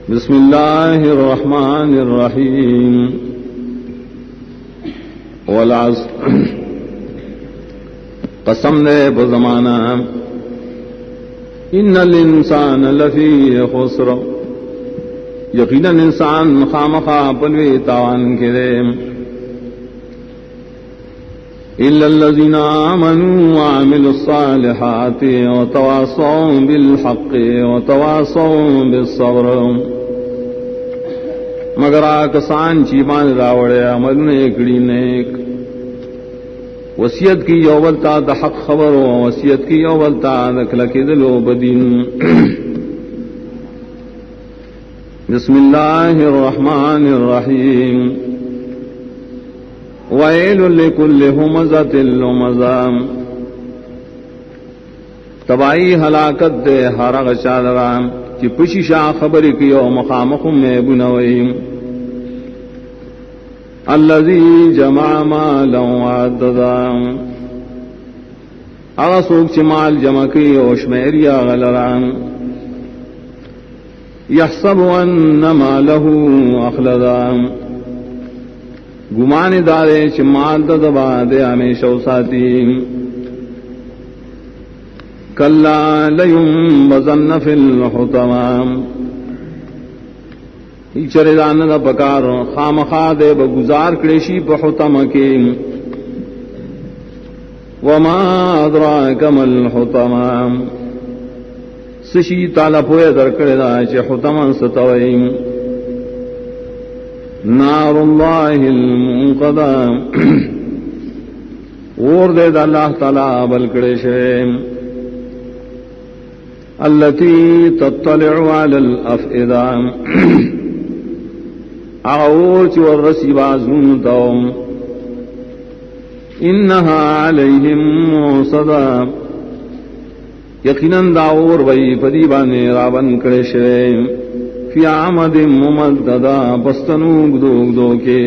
بسم اللہ الرحمن الرحیم والعصر قسم دے بزمانہ ان الانسان لفی خسر یقیناً انسان خامخا پلوی تاوان کے دے الا الذین آمنوا وعملوا الصالحات وتواصوا بالحق وتواصوا بالصبر مگر آکسان چیمان راوڑے عمل نیکڑی نیک وصیت کی یوبلتا دا حق خبر و وصیت کی یوبلتا دکھلکی دلو بدین بسم اللہ الرحمن الرحیم وَيْلٌ لِكُلِّ هُمَزَةٍ لُمَزَةٍ تبائی ہلاکت دے ہر غشالرام چی پشی شاہ خبری کیو مخامخم میں بنوئیم الذی جمع مالا وعددا اغسوک چی مال جمع کیو شمیریا غلرام یحسب ان مالہ اخلدام گمان دارے چ مال دبا دے ہمیشہ ساتھی کلا لینبذن فی الحطمام چرے دان دا پکار خامخا دے بگزار کریشی پہ حطم کے وما ادراک ما الحطمام سشی تالا پوئے درکڑے دا چ حطم ستوئیم نار اللہ المنقدہ اور دے دا اللہ تعالی بلکڑے شیم التي تطلع على الافئدہ اور چور رسی بازون توم انہا علیہم موصدہ یقیناً داور وی پدیبانے رابن کڑے شیم فی عمد ممددہ پستنوگ دوگ دو کے